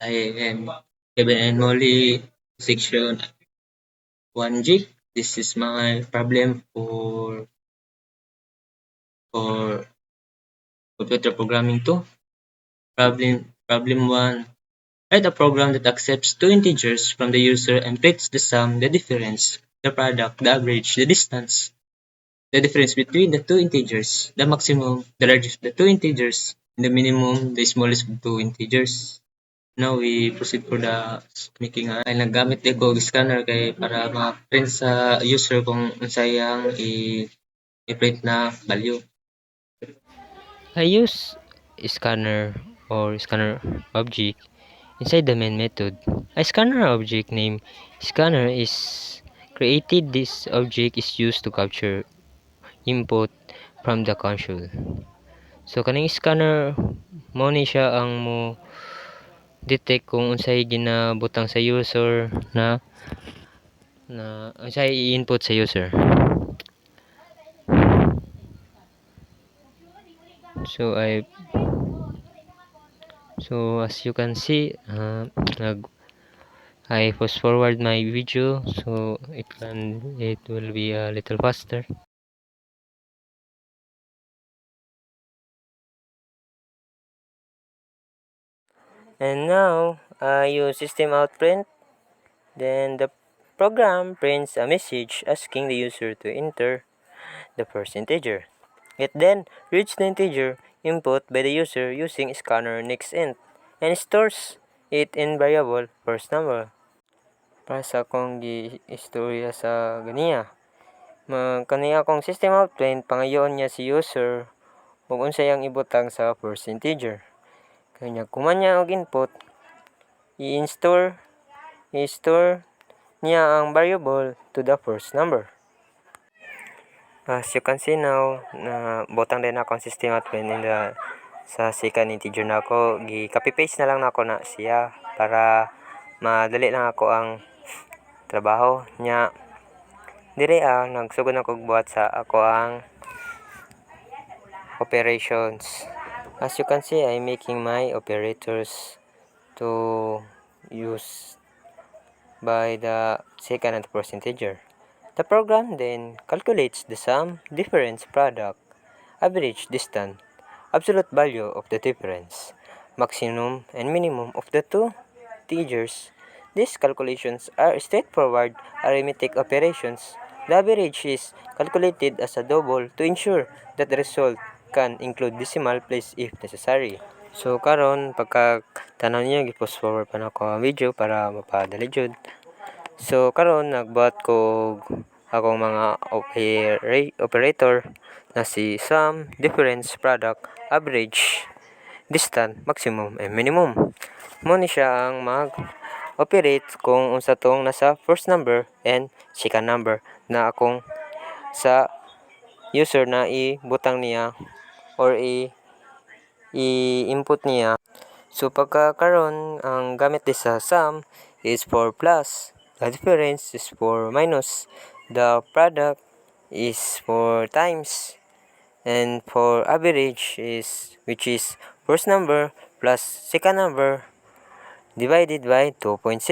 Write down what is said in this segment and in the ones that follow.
I am Kevin and Molly, section 1G. This is my problem for computer programming 2. Problem 1. Write a program that accepts two integers from the user and prints the sum, the difference, the product, the average, the distance, the difference between the two integers, the maximum, the largest of the two integers, and the minimum, the smallest of the two integers. Now we proceed for the making ay naggamit din ko og scanner kay para ma-print sa user kung unsay ang i-print na value. I use scanner or scanner object inside the main method. A scanner object named scanner is created. This object is used to capture input from the console. So kaning scanner mo ni siya ang mo detect kung unsay ginabutang sa user na unsay i-input sa user. So as you can see, I fast forward my video so it will be a little faster. And now I use system out print. Then the program prints a message asking the user to enter the first integer. It then reads the integer input by the user using scanner next int and stores it in variable first number. Para sa akong gi-istorya sa ganiya, kaniya akong system out print pangayoon niya si user ug unsay ang ibutang sa first integer. Kanya kumanya og input, i-store niya ang variable to the first number. As you can see now, na butang din akong system out print sa second integer na ako. Copy paste na lang nako na siya para madali lang ako ang trabaho nya. Dire nagsugod ako buhat sa ako ang operations. As you can see, I'm making my operators to use by the second and first integer. The program then calculates the sum, difference, product, average, distance, absolute value of the difference, maximum and minimum of the two integers. These calculations are straightforward arithmetic operations. The average is calculated as a double to ensure that the result can include decimal place if necessary. So karon pagka tanaw niyo gi-post forward pa nako ang video para mapadali jud. So karon nagbuhat ko akong mga operator na si sum, difference, product, average, distance, maximum, and minimum. Mo ni siya ang mag-operate kung unsa tong nasa first number and second number na akong sa user na ibutang niya or i-input niya. So pagka karon ang gamit din sa sum is for plus, the difference is for minus, the product is for times, and for average is which is first number plus second number divided by 2.0,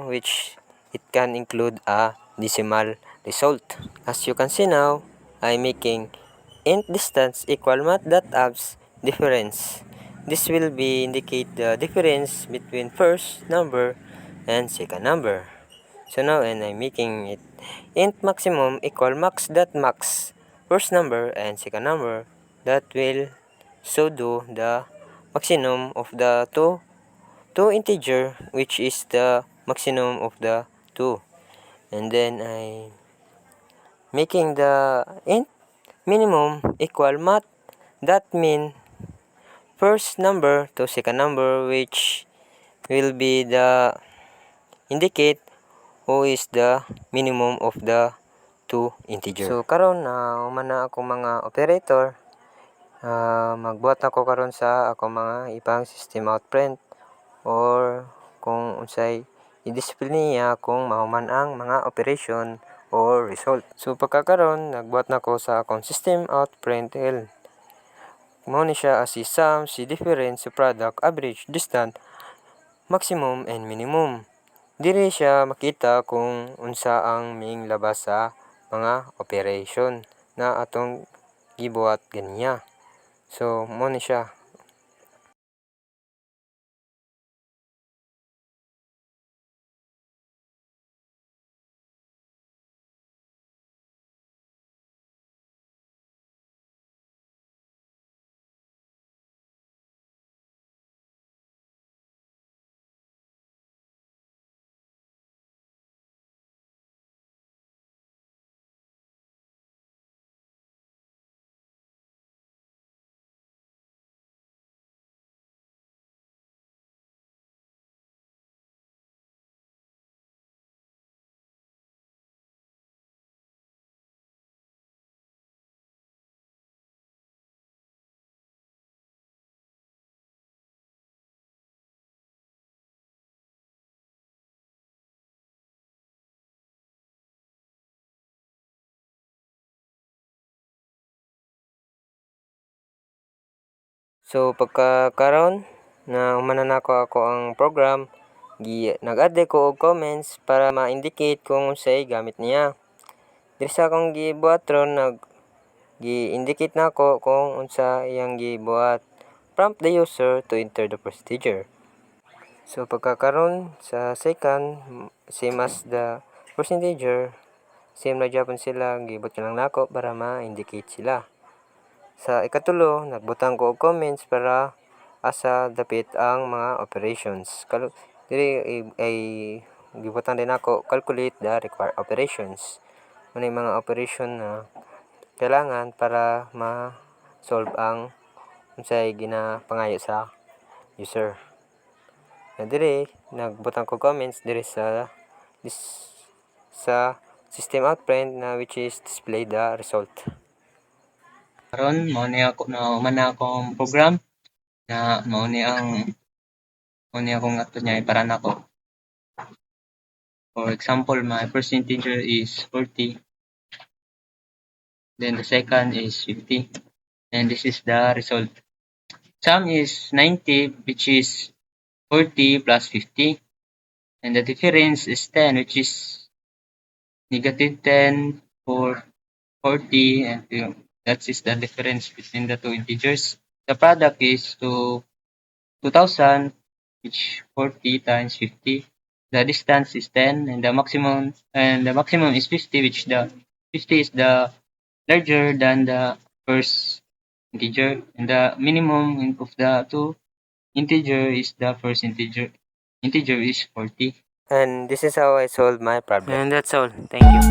which it can include a decimal result. As you can see now, I'm making int distance equal mat.abs difference. This will be indicate the difference between first number and second number. So now and I'm making it int maximum equal max.max first number and second number. That will so do the maximum of the two integer, which is the maximum of the two. And then I making the int minimum equal mat that mean first number to second number, which will be the indicate who is the minimum of the two integer. So karon umana ako mga operator, magbuhat ako karon sa ako mga ibang system out print or kung unsay i-display niya kung mahuman ang mga operation or result. So pagkakaroon nagbuhat nako sa akong system out print L. Mo ni siya as si sum, si difference, si product, average, distance, maximum and minimum. Diri siya makita kung unsa ang ming labas sa mga operation na atong gibuhat ganiya. So, mo ni siya. So, pagkakaroon na humanan ako ang program, nag-add ko og comments para ma-indicate kung unsay gamit niya. Diri sa akong gibuhat ron, gi-indicate na ako kung unsa iyang gibuhat. Prompt the user to enter the procedure. So, pagkakaroon sa second, same as the first integer, same na Japan sila, gibot ka lang nako para ma-indicate sila. Sa ikatulo, nagbutang ko og comments para asa dapit ang mga operations. Diri ay gibutan din ako calculate the required operations. Ano yung mga operation na kailangan para ma-solve ang unsay ginapangayo sa user. Na diri nagbutang ko comments diri sa system outprint na which is display the result. Karon mao ni ako na humana akong program na mao ni akong ato niya para nako. For example, my first integer is 40. Then the second is 50. And this is the result. Sum is 90, which is 40 plus 50. And the difference is 10, which is negative 10 for 40. And that is the difference between the two integers. The product is 2,000, which 40 times 50. The distance is 10, and the maximum is 50, which the 50 is the larger than the first integer, and the minimum of the two integer is the first integer. Integer is 40. And this is how I solve my problem. And that's all. Thank you.